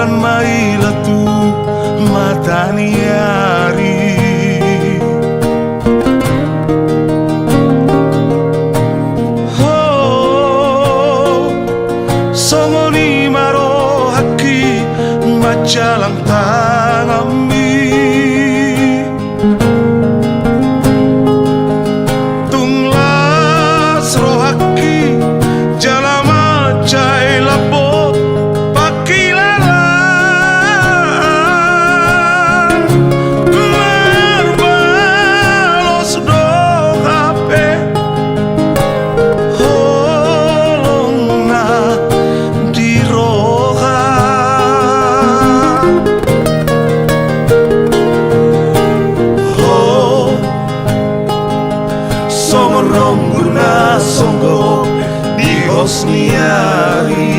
Mailah tu matahari oh songoni maro haki macalang tangami tunglas rohaki jalama cai labo pakilala marbalos do hape holongna di roha oh somorong guna songgo di hosniari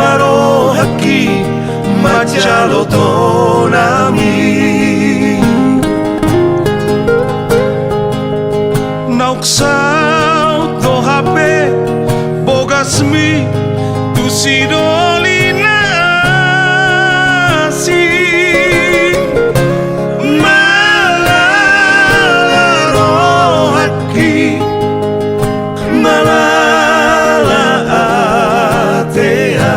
maro haki macalo tonami nauksau do hape bogasmi tu sidolina si malaro haki malala atea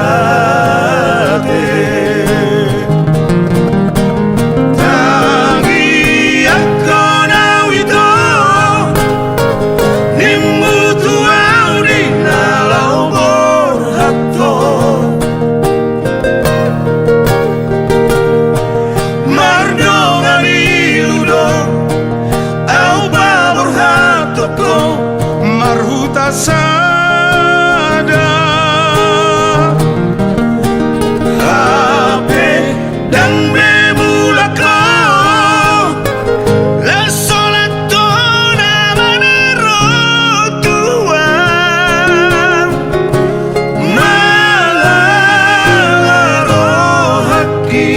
marhuta sada hape dan bebulako la solatona manero tua malaro haki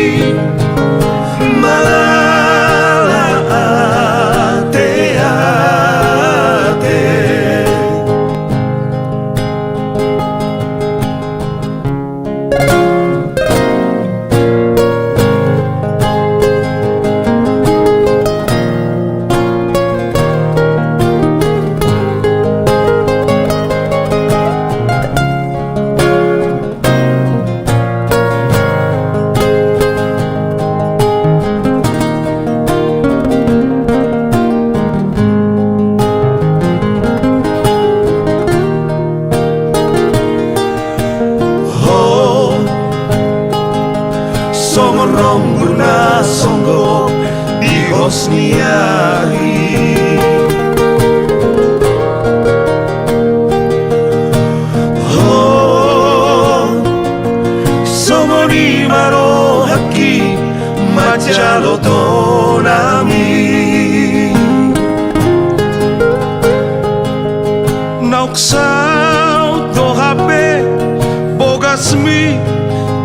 somorong guna songgo di hosniari oh somoni maro haki macalo tonami nauksau do hape bogasmi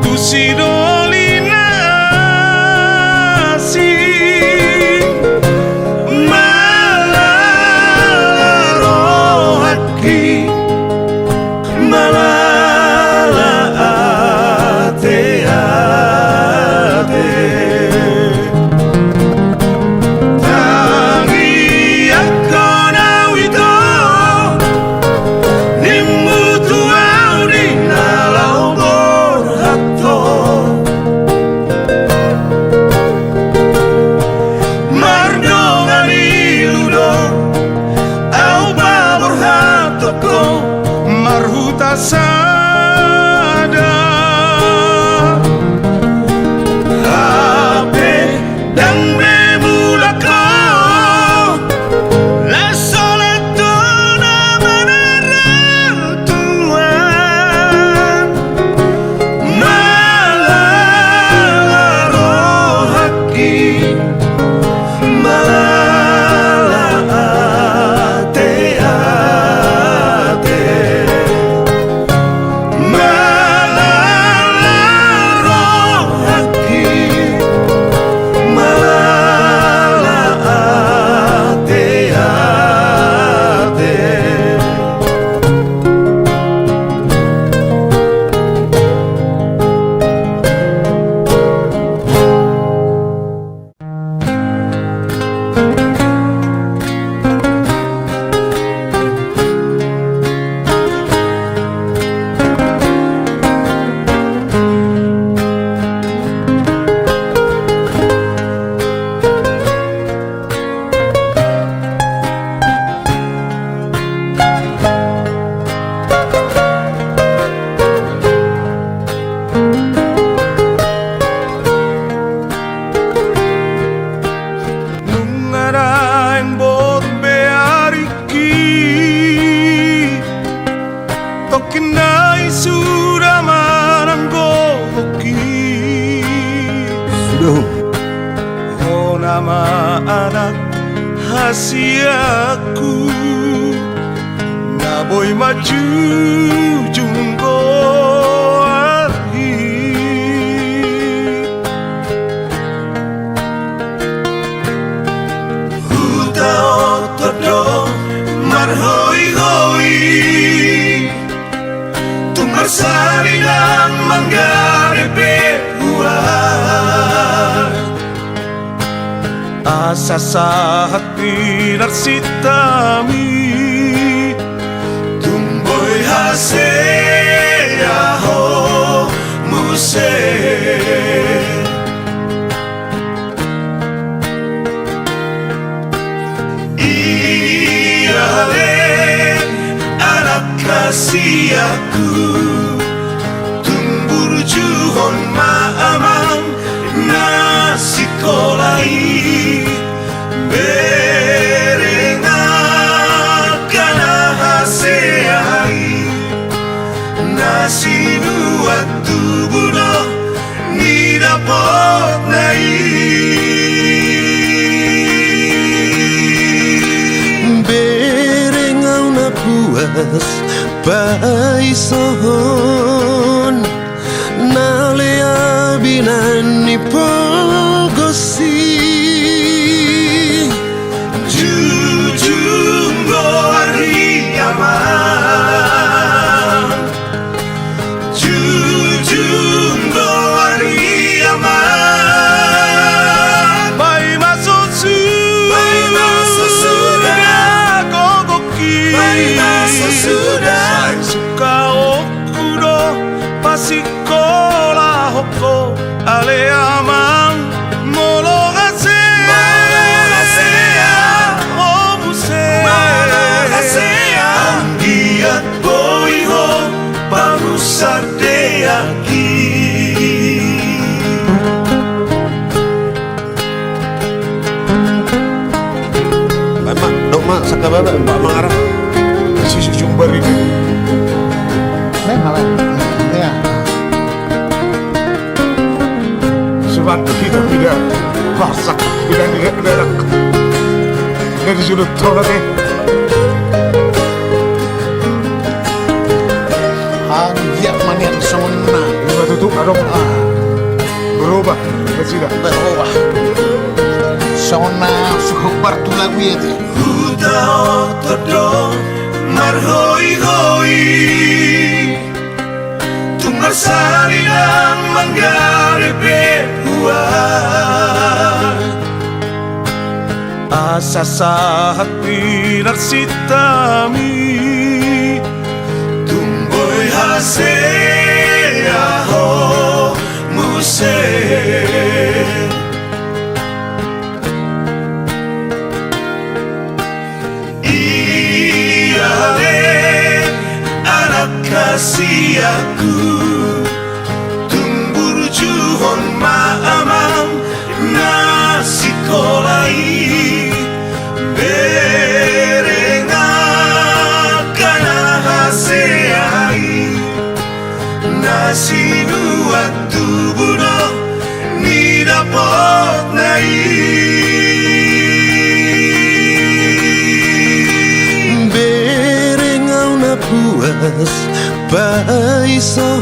tu sidolina oh maanak hasiaku naboy maju junggo arhi huta otodo marhoi hoi tumar sarinan manggarepe asa sa hati narsitami tumboy haseaho muse iale anak kasih aku tumbur juhon maamang nasi kolai sinu waktu bunuh ni dapat naik berengau na puas paison nalea binan ni pogosi jujung goari aman ale amang molo hasea oh musea giat boy ho pangusar de aquí Mak dok mak sakabala Mbak Mangarap si sumber ini malah ya sebab kita tidak masak tidak digerak dari sudut toilet dia manian semena juga tutup adong berubah tidak berubah sona suka bartu lagu itu huta otodo marhoi hoi tumar sarinan manggarepe asa sa hati narsitami tumboy haseaho muse iale anak kasih aku tumbur juhon maamang nasi kolai berengakana haseai nasi waktu bunuh ni dapat naik berengau na puas paison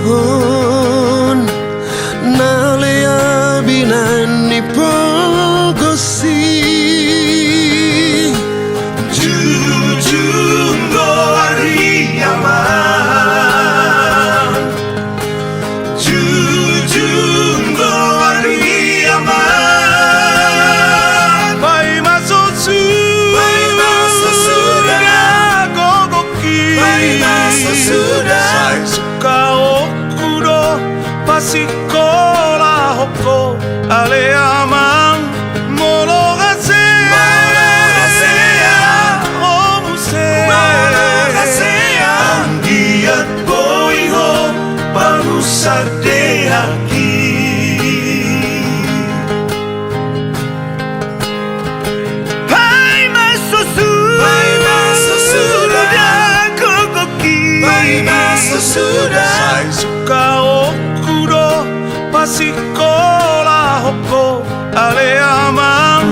nalea binan ni pogosi jujung goari aman jujung goari aman bai masuk sudah gogoki bai masuk sudah suka okudo pasikola hoko ale amang molo hasea oh musea giat boy ho pangusar de aquí bai masuk sudah gogoki bai masuk sudah suka okudo pasikola hoko ale amang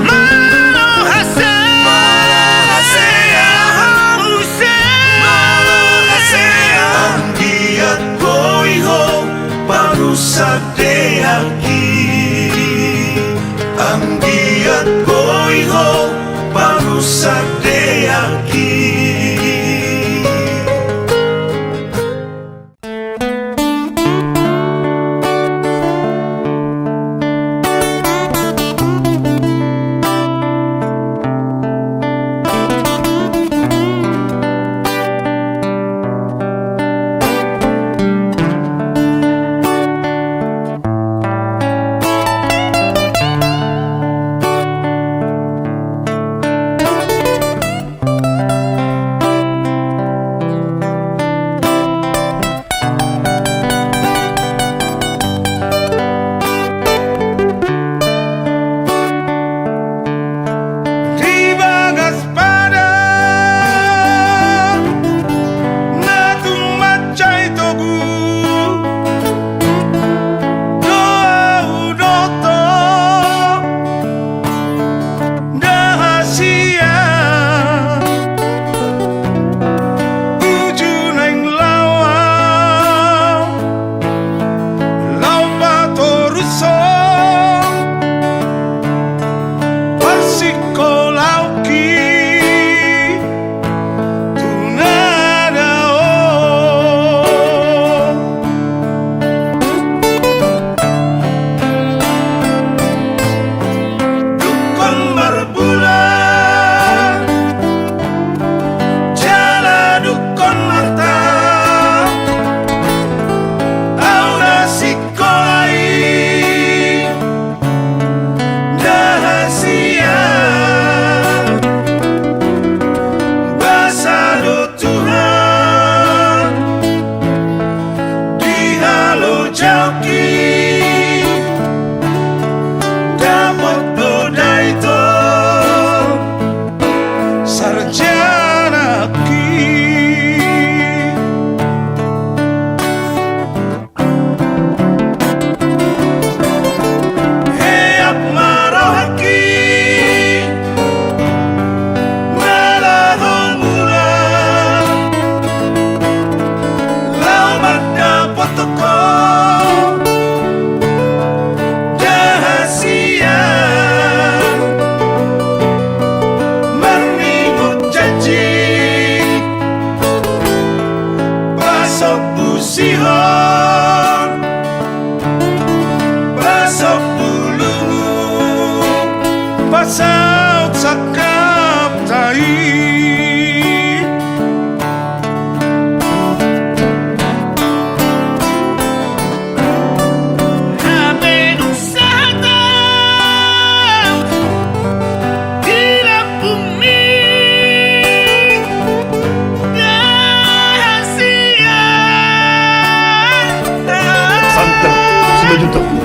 parusa de aquí. Pasaut sa kaptay. Santa, selanjutnya.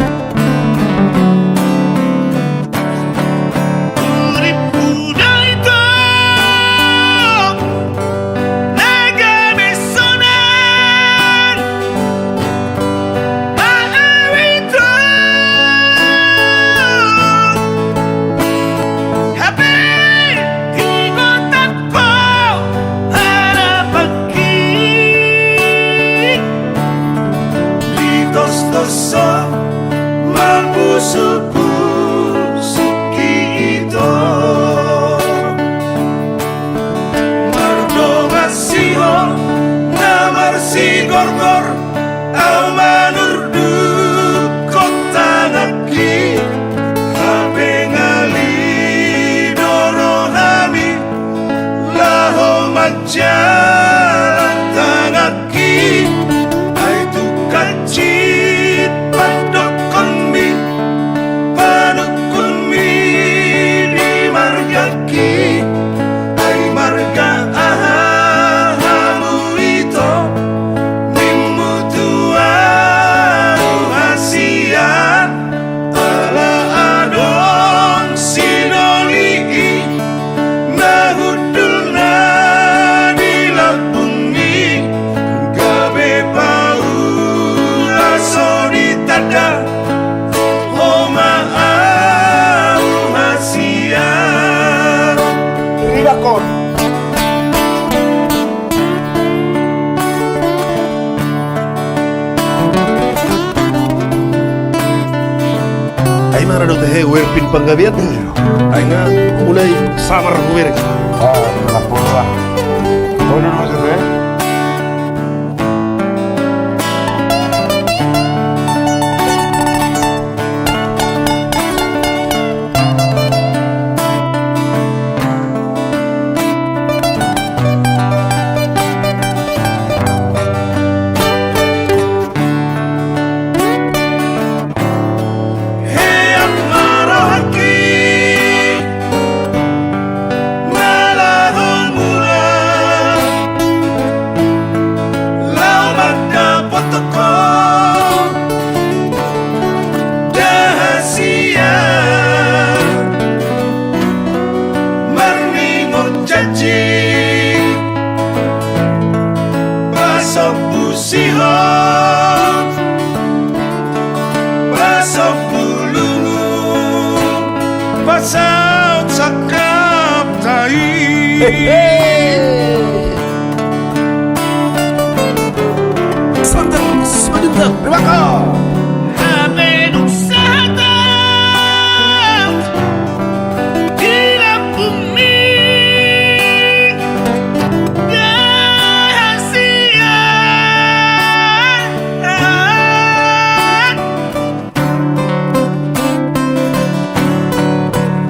Jalan tangaki ay tukacit padokon mi panukun mi di margaki ay marga ahamu ito nimutua hasia ala adon sinoli nahudul Ay marano tehe werpin panggabian. Ay nga mulai samar huwir. Nggak perlu lah. Kau dulu maksudnya ya? Hei aku marah haki Nalahong mula Lau magda potoko Dahasia Marningot janji Pasok busihon Pasok bulungu Pasaut sakap tai Amin usahakan Tidak bumi Rahasia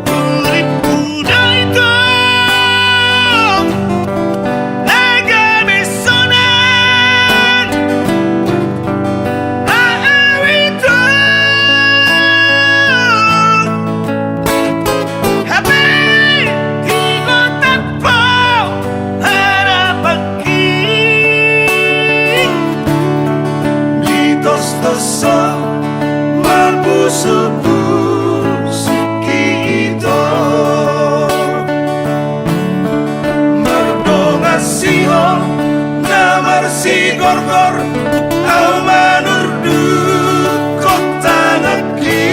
Urip kuda itu Naga besonan Maawito Habis Tigo takpo Harapaki Litos-toso Mabusu-busuki ito Merdongasiho Namarsi gorgor Au manurdu Kota ngaki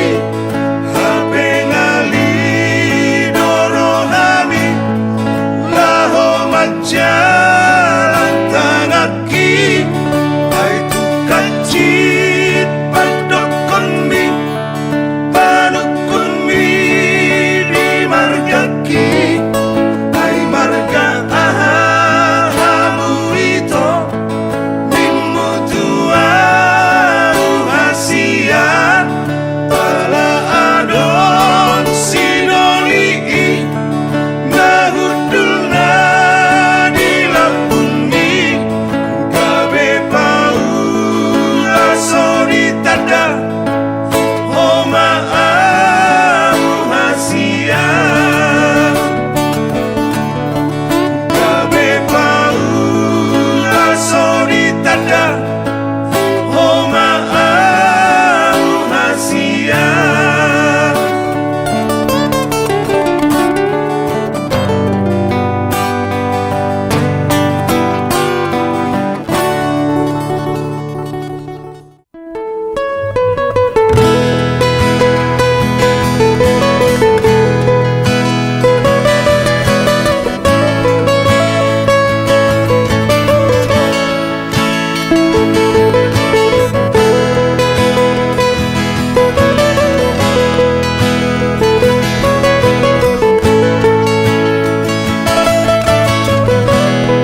Hape ngali Dorohani Laho majalan tangaki Ay tukacit Padokon mi Panukun mi Di margaki Ay marga ahamu ito Nimutua uhasia Pala adon sinoli Nahudul na dilambuni Gabe paula soritada Homa uhasia Gabe paula soritada Homa uhasia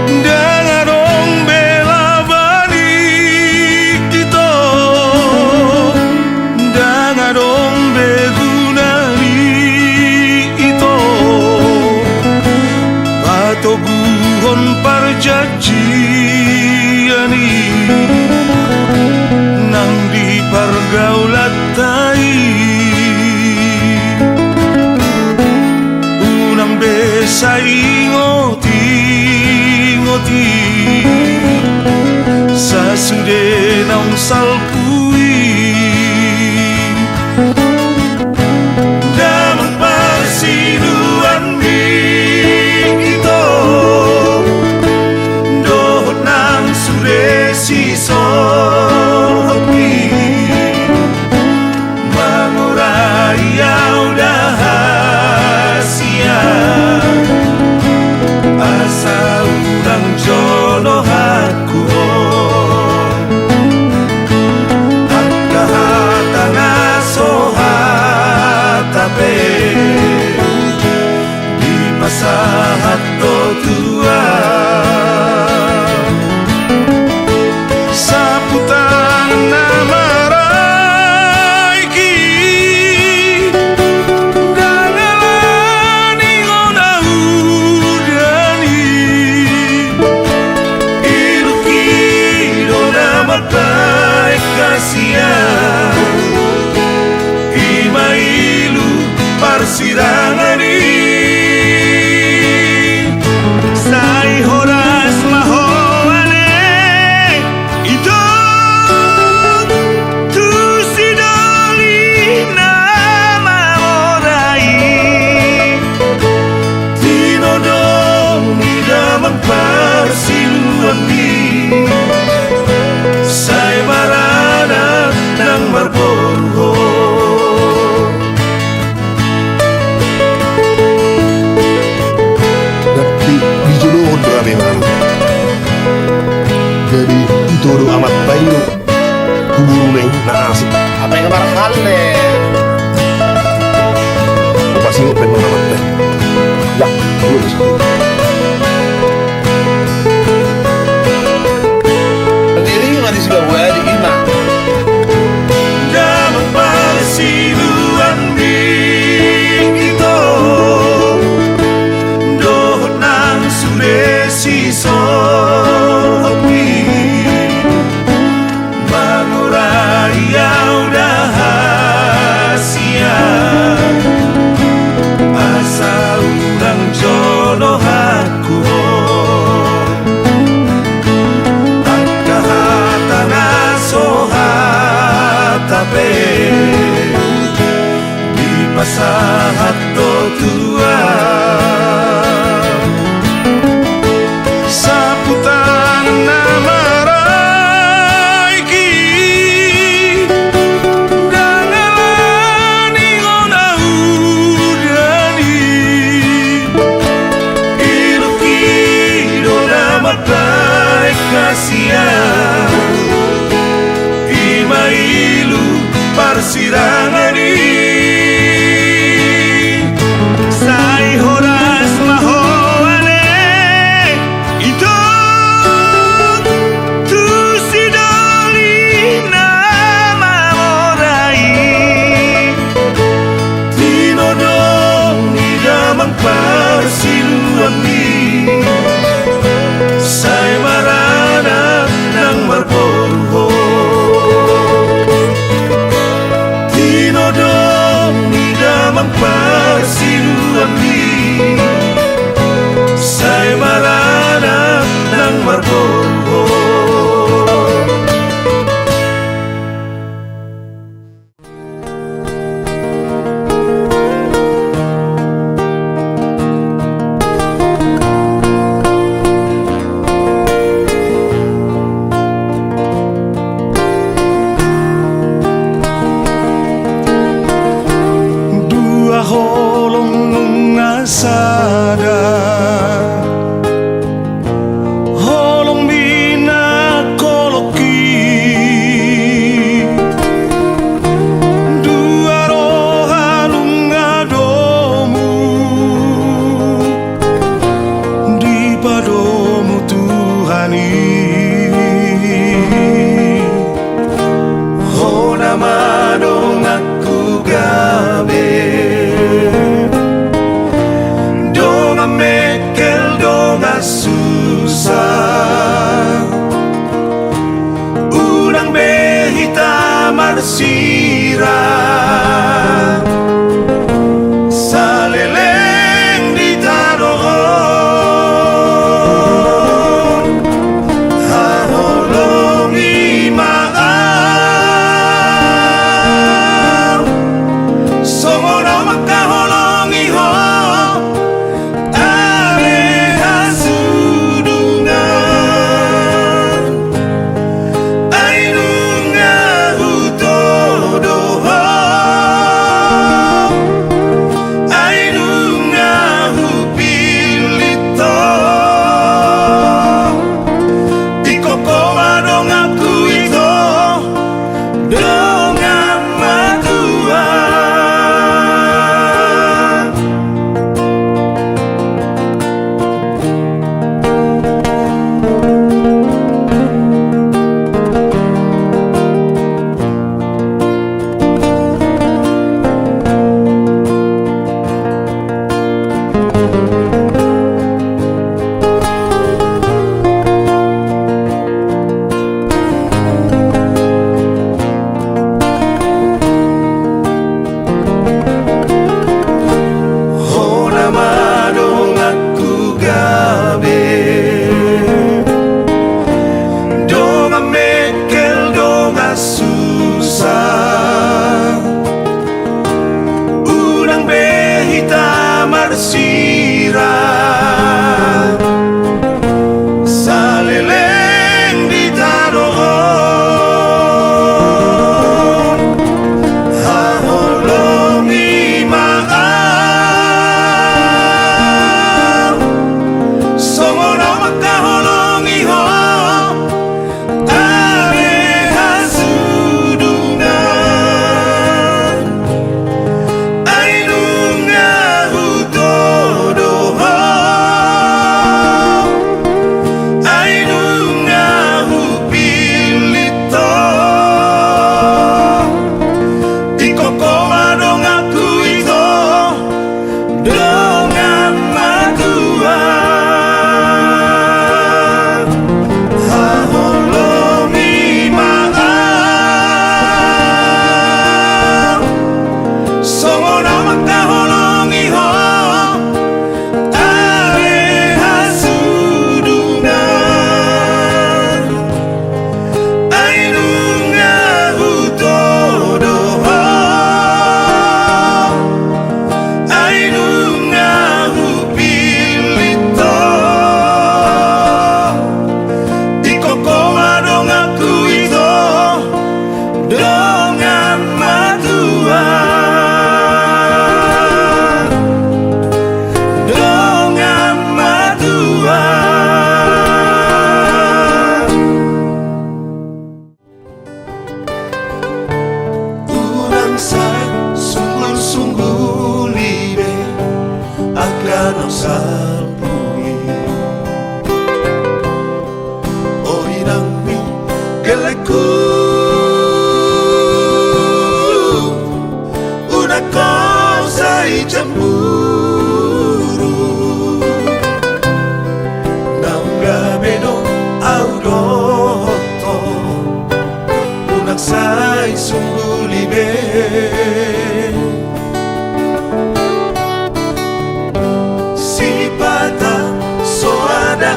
Dangadong bela balik ito Dangadong begunani ito Patoguhon parjanjiani Nang di pargaulatai Unang besa ingoti Sa sude naung salpui Damang parsinuan mi ito Dohot nang sude sisoki Mangurayaw dahasia Asa urang jono haku masahat to tua saputan nama raiki dangalani ngona udani iluki dona matai kasihan imailu parsirangani sai horas mahoane ito tu sidoli nama orai tinodong idamang parsiluan ni sai marana ng marborho dijodohkan berani man. Jadi itu udah amat bayu kuburu neng naasik. Apa yang kemarin Pasti ngupen amat teh. Ya, lurus. Sendiri nggak disuruh gue di Ima. damang parsiluan ni ito dohot ng Sulesi Sopi mangurayaw dahasya asa urang jono aku at kahatan sohatape di pasahat to tua saputan nama raiki dangalani ngona udani iluki dona matai kasihan imailu parsirangani sai horas mahoane ito tu sidoli nama orai tinodong idamang parsiluan ni sai marana ng marborho tinodong idamang parsiluan ni sai marana ng marborho dua holong ngasada holong bina koloki dua rohalung ngadomu di padomu Tuhani hona madong aku gabe donga mekel donga susah urang behita marsira saleleng di tarohon haholong imaam songoro makaholong iho Ainunga huto salpui o inangmi geleku una cosa i cemburu naunga bedo auroto unak sai sungguh libe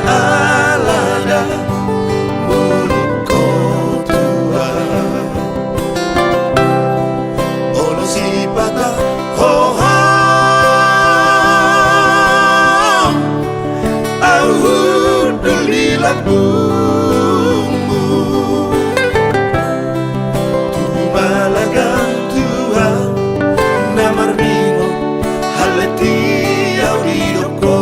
alada mulut kotua olo si pata ho ho au dulila bumbu tu malaga tua namar mino haleti au ridoko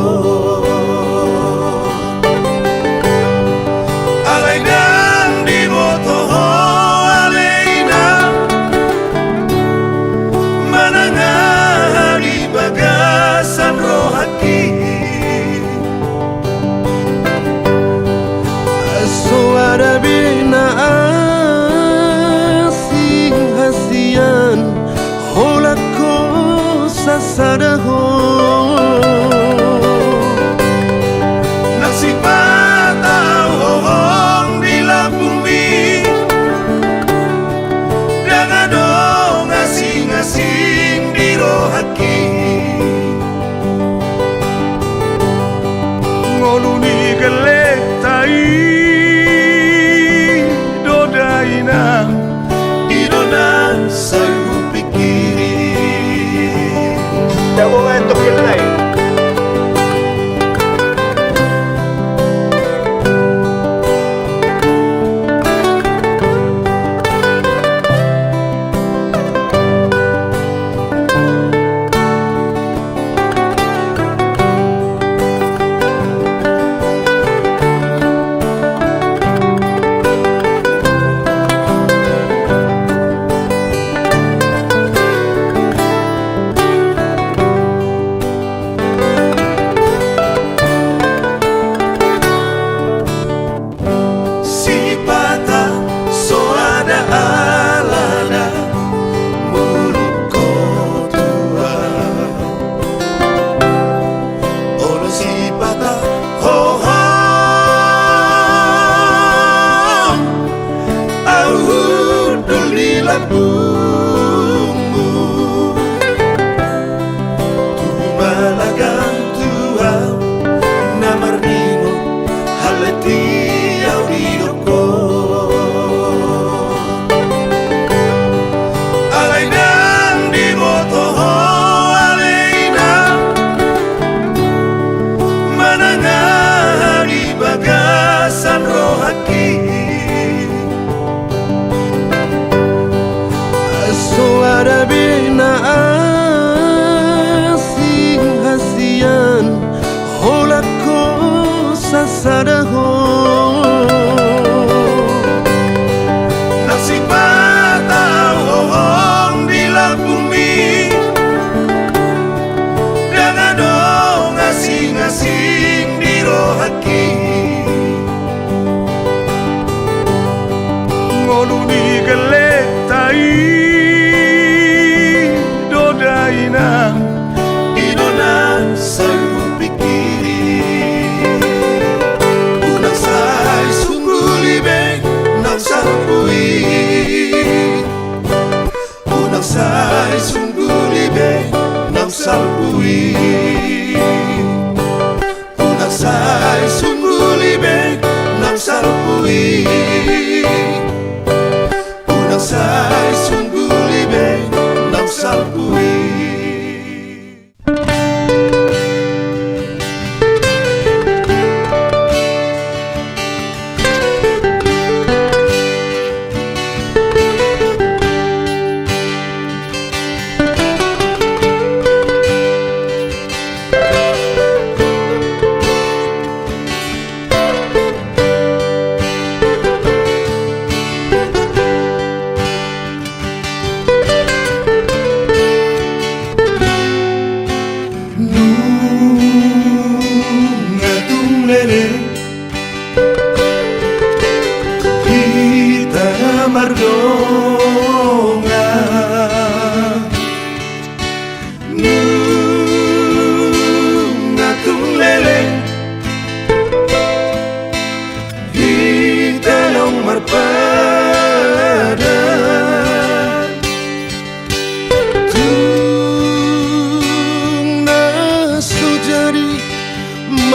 suara bina asing hasian holako sasadaho nasi patah hohong di bumi dan adong asing-asing di rohaki ngoluni gelek tai Idona saya pikiri Jago ngantuk kita nih.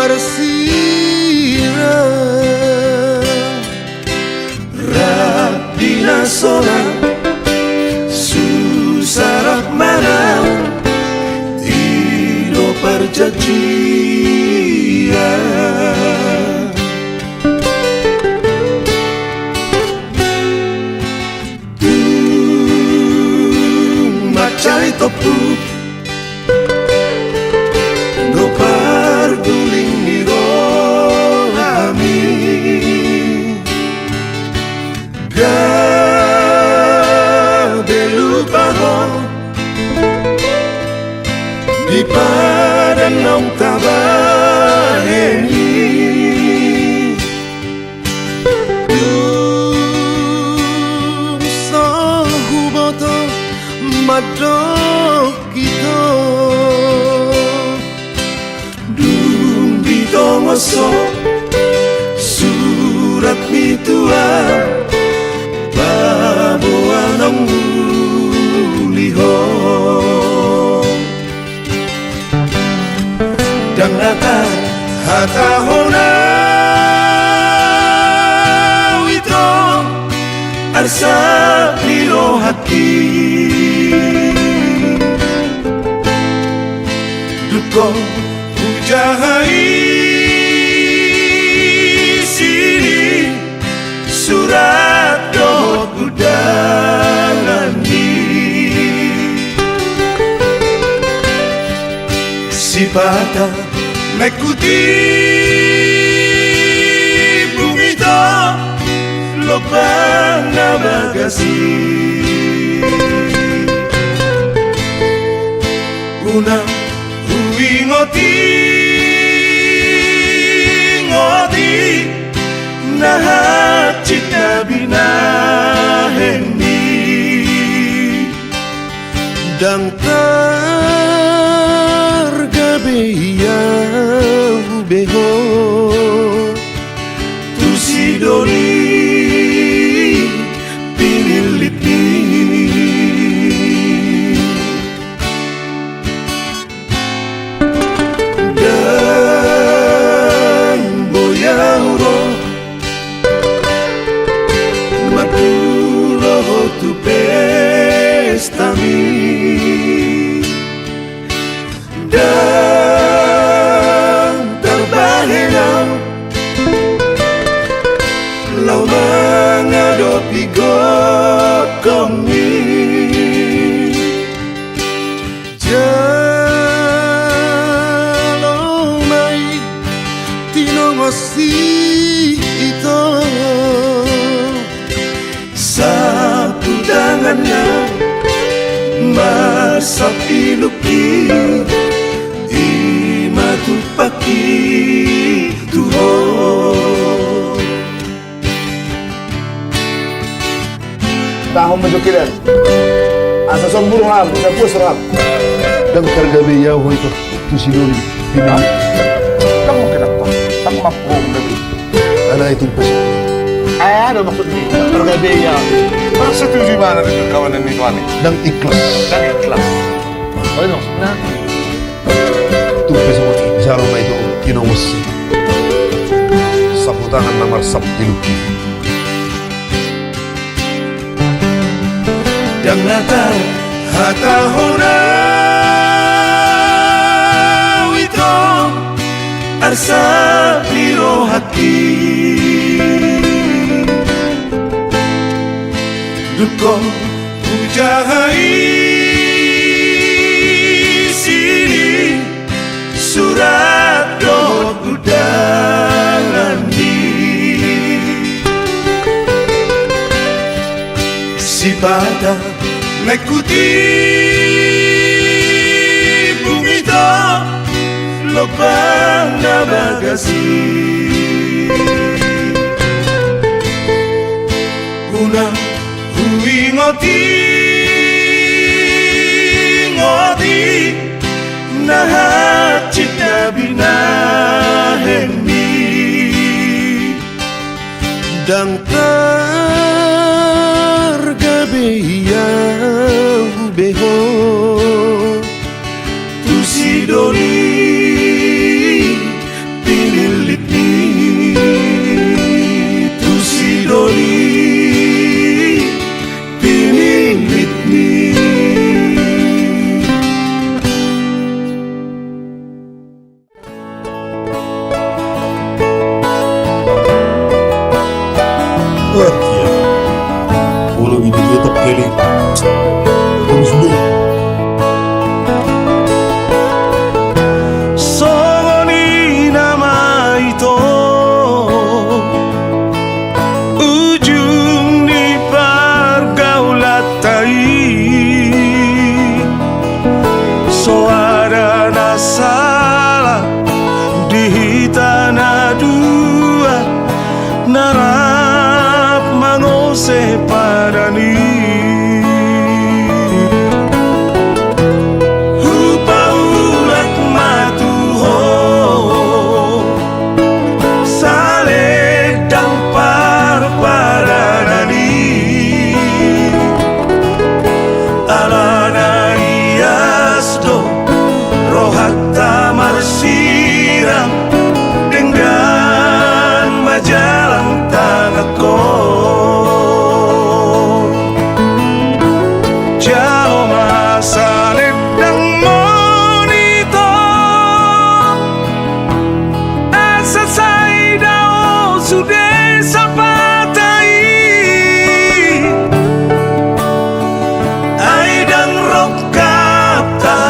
bersirang Rabbina solat Susarak mana Tino perjanjian Macai topu do parguling niro kami gabelu bahon di padan nong tabaheni dum sahuboto madok kita dum ditongoso surat mitua baboa nong muliho dan nata hata hona wito arsa liro hati duko pujahai sini surat doh udangani si pada mekuti bumi to lopana bagasi una ngoti ngoti nahat cita bina hendi dang targabeya beho tu sidori pinilipi tu pestami dan terbahenang lau mengadopi gokongi jalo mai tino ngosi ito sapu tangannya masap iluki imatu paki tuho Tahun menjukiran asa somburu ham sapus ram Dan tergabe yaho itu tu sidori pinili. Kamu kenapa? Tak mampu lebih. Ana itu pas. Ada maksudnya tergabeya. Masa setuju mana dengan kawanan itu aneh? Dan ikhlas. Dan ikhlas. Oh itu maksudnya. Tu pesamo jaroma itu kinomosi. Sapu tangan nomor sab iluki. dan nata hata hona wito arsa liro hati duko pujahai sini surat doh udangani si pada mekuti bumi to lopana bagasi una hui ngoti ngoti nahat cita bina hendi dan targabeya beho tu sidori Iya. Ulo gitu tetap kali. Terus dulu. Songoni nama itu ujung di pergaulatai so ada nasalah di tanah dua narap mangose padani Upaulat matuho sale dampar paranani alana iasdo rohatta marsirang dengan majalah tanahku jauh masa ledang monito asa saidao sudah sapatai aidang rokapta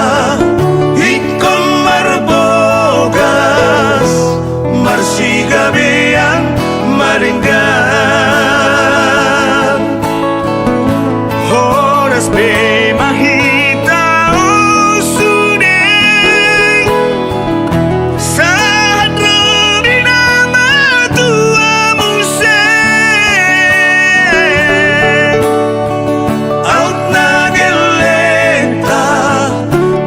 ikon marbogas marsigabean maringgan horas be mahita usudeng saat robi nama tua museng out nagelenta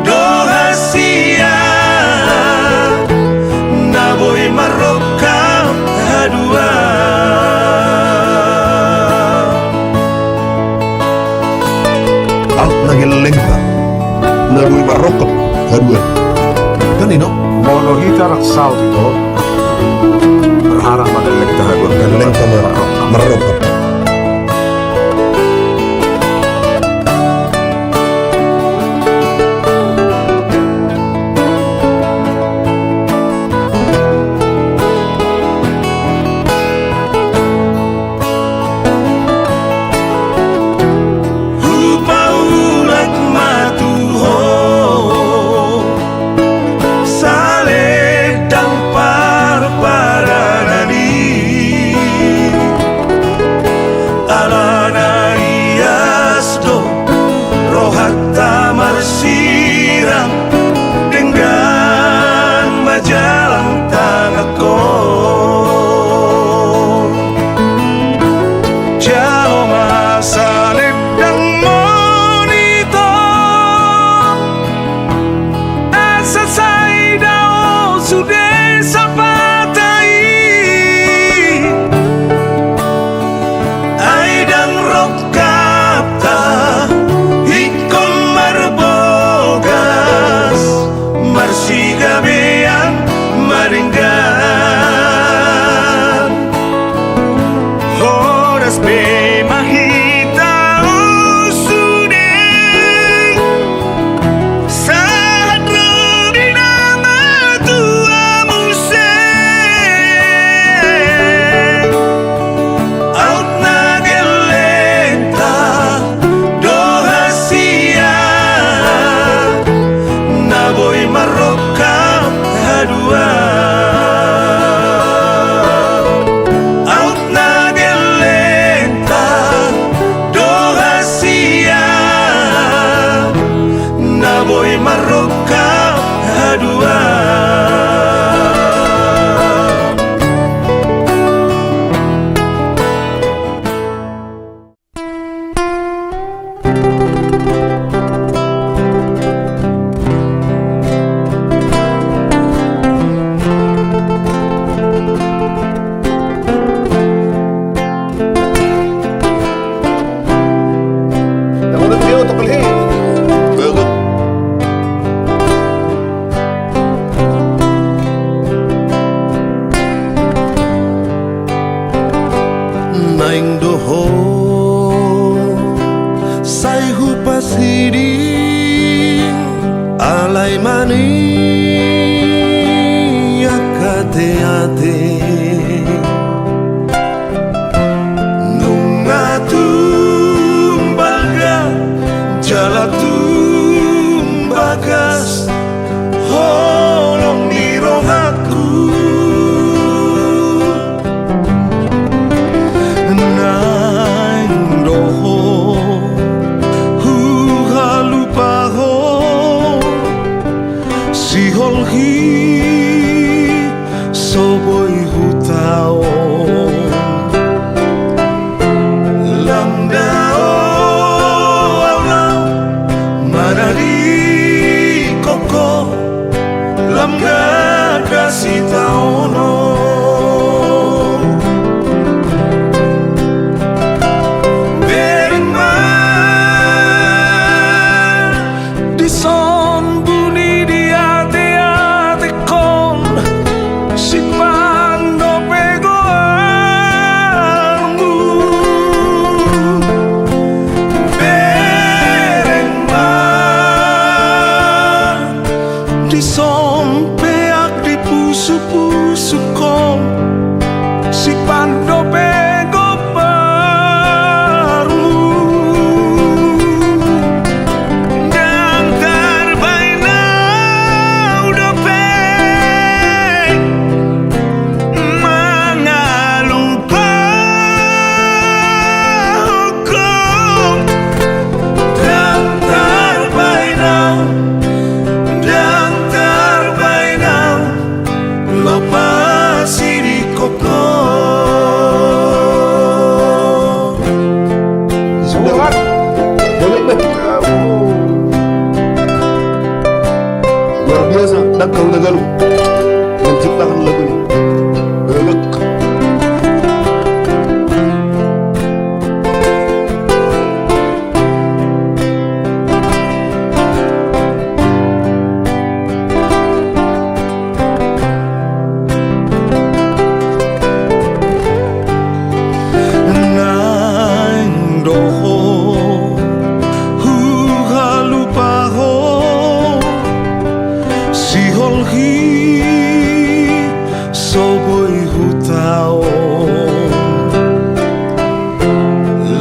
dohasia naboy marokam hadua Out nagelengka. Nagoy marokap. Hadua. Kanino? Monohita raksaut itu berharap pada lekta hadua. Galengka marokap. Upaulat matuho sale dampar paranani alana iasdo rohatta marsirang dengan majalah tanahku jauh masa ledang monito asa saidao sudah sapatai aidang rokapta ikon marbogas marsigabean maringgan horas be mahita usudeng saat robi nama tua museng out nagelenta dohasia naboy marokam hadua out nagelenta dohasia naboy marokam hadua Namunod kayo, tapalhin. Bagus. naing doho say hupasiding alay mani akate-ate soboi hutao lamdao aulau manari koko lamga kasita ono berma di son buni di ate ate kon si pando pego armu berma di son peak di pusu-pusu kon si pando pego baru dan terbaina udah pe mengalupa hukum dan terbaina lepas diri koko Sudah kan? Boleh deh. Luar biasa, Dakang Dagalu menciptakan lagu ini. Belek. Nang doho hu halupaho si holhi soboi hutao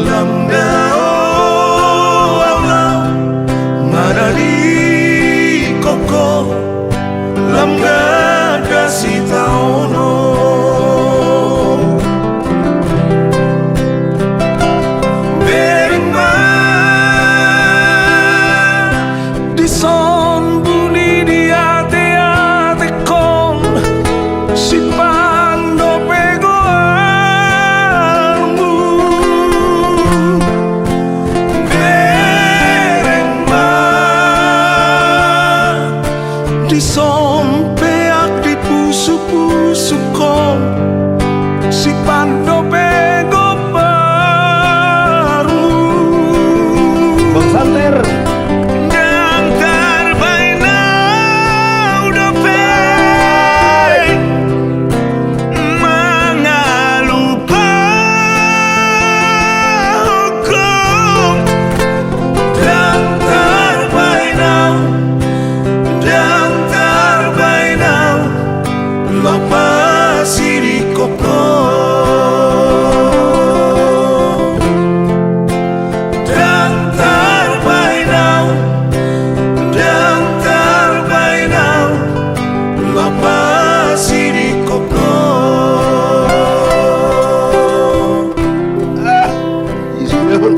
lamdao aulau manari koko lamga kasita ono berma di son buni di ate ate kon si pando pego armu berma di son peak di pusu-pusu kon si pando pego baru Bang Santer. dan terbaina udah pe mengalupa hukum dan terbaina lepas diri koko dan terbaina lepas diri koko Sudah pun.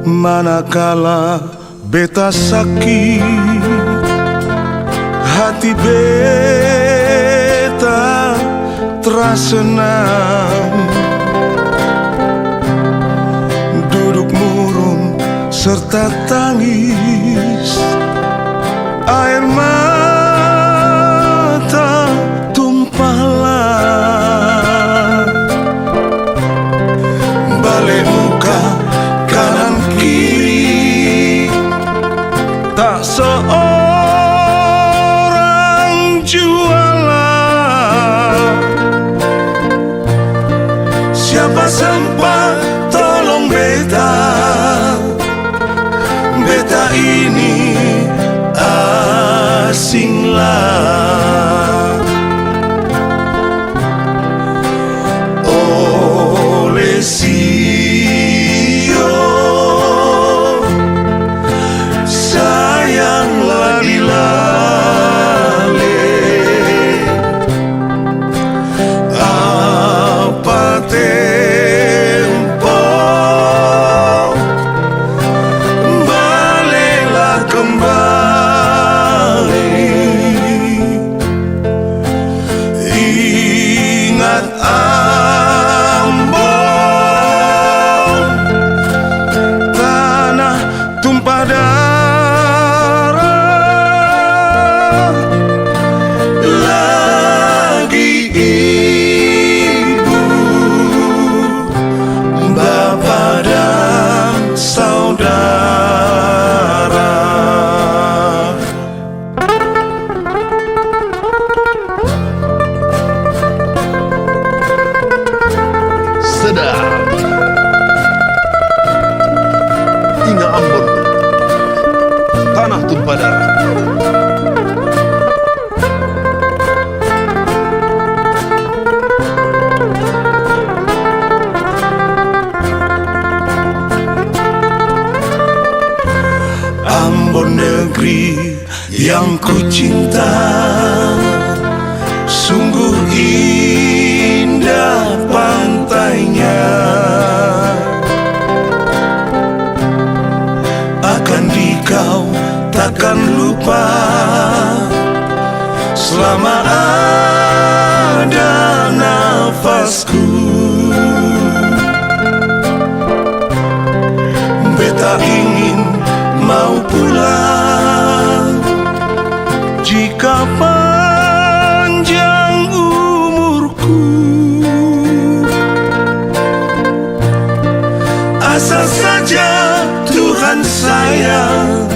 manakala beta sakit hati beta tersenam duduk murung serta tangis air mata tumpahlah balik muka kanan kiri tak seorang jualan. Siapa sempat tolong beta, beta ini asinglah. ingat Ambon, tanah tumpah darah, lagi ibu, bapak dan saudara. Sedap. Ingat Ambon, tanah tumpah darah. Ambon negeri yang ku cinta, sungguh indah pantainya. Akan dikau takkan lupa selama ada nafasku. Beta ingin mau pulang jika panjang umurku, asal saja Tuhan sayang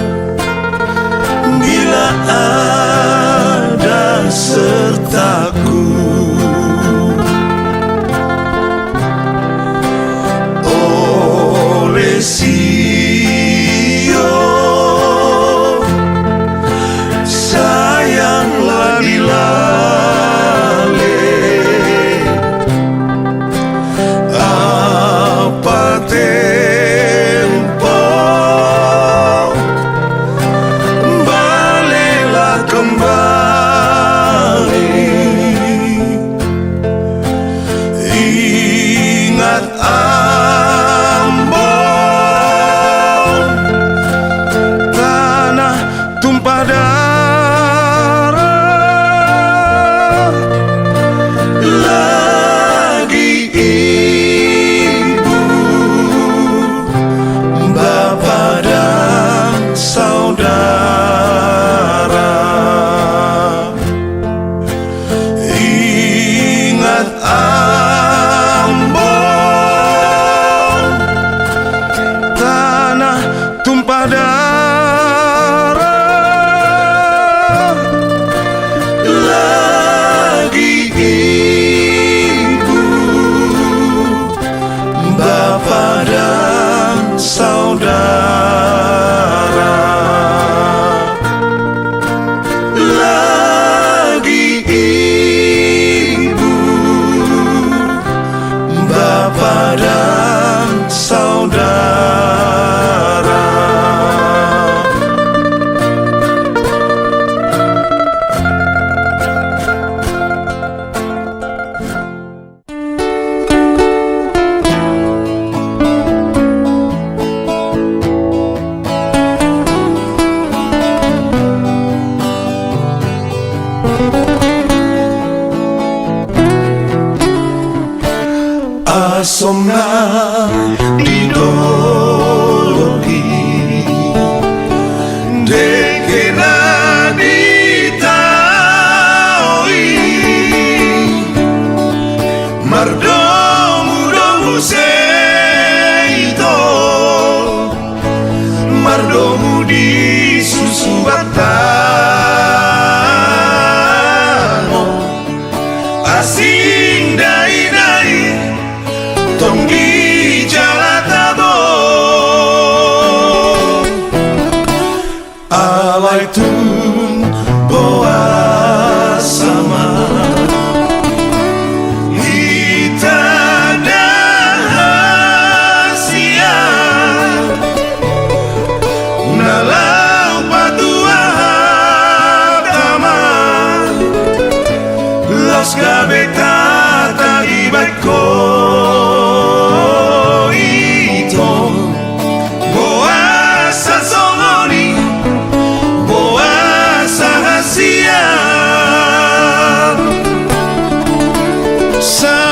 bila ada sertaku. Oleh sayanglah dilale, apa tempo baliklah kembali. Ingat Ambon, tanah tumpah darah, lagi ibu, bapak dan saudara. Ingat Ambon, tanah tumpah darah, lagi ibu, bapak dan saudara. Lagi ibu, bapak dan saudara. Asomna didologi, dekena ditaoi, mardomu domu seito, mardomu di susu batamo, asing dai-dai tonggi jalatado, alaitun boa sama kita dahasia nalau padua taman los gabeta tagi baiko. Sa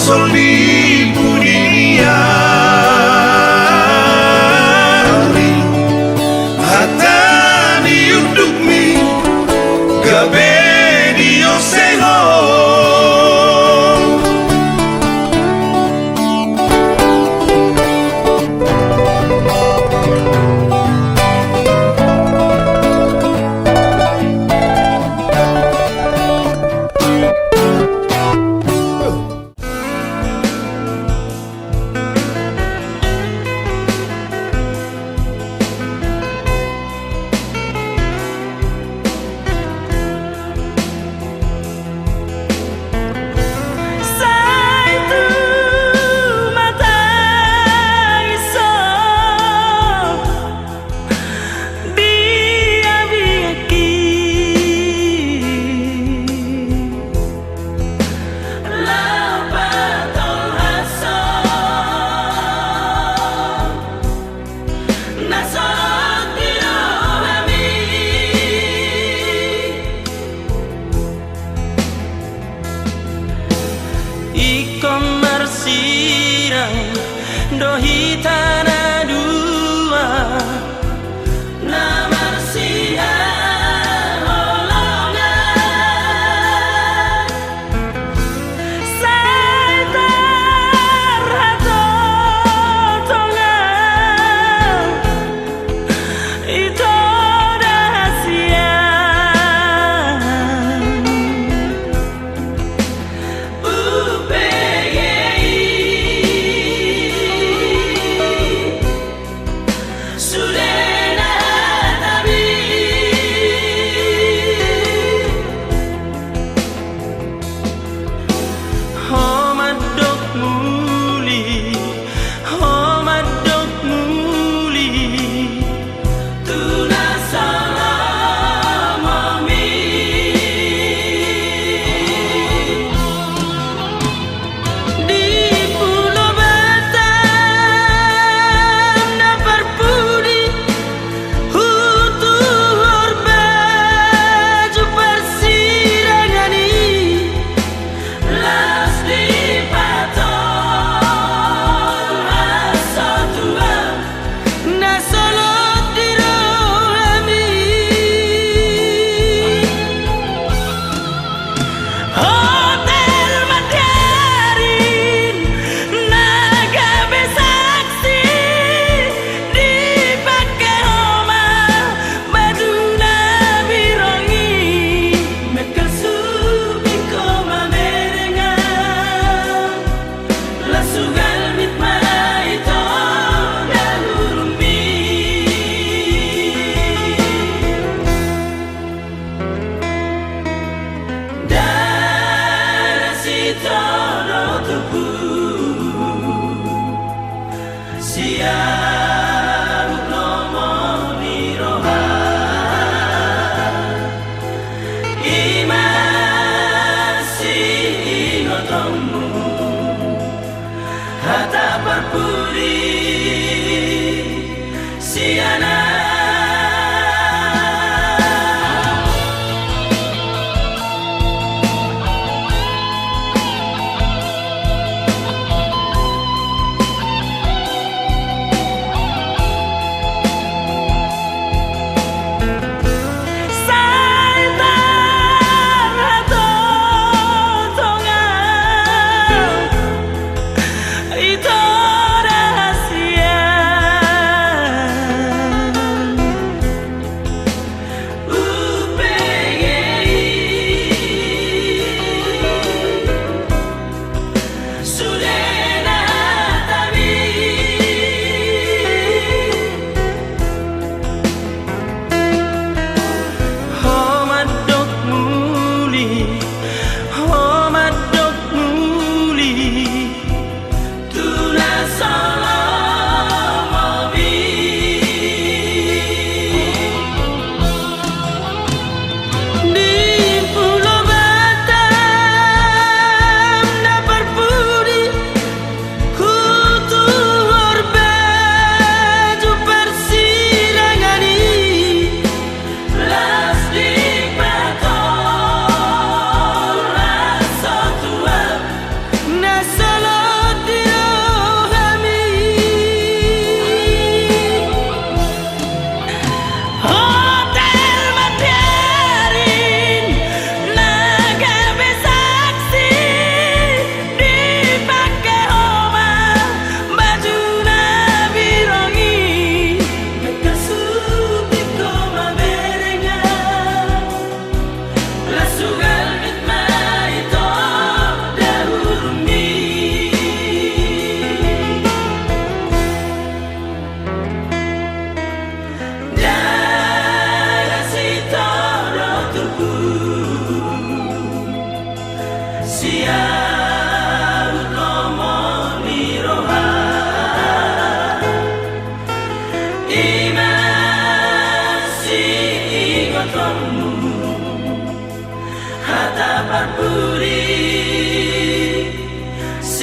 sol di dunia hatani untuk mi gabe dio seho Dohitana dua namar siang holongan Saitar hato tongan Itu rahasia Hata berpuri siana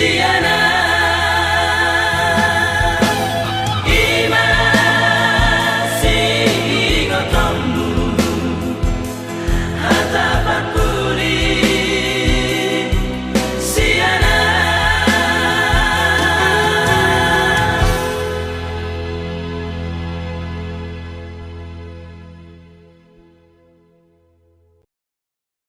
Siana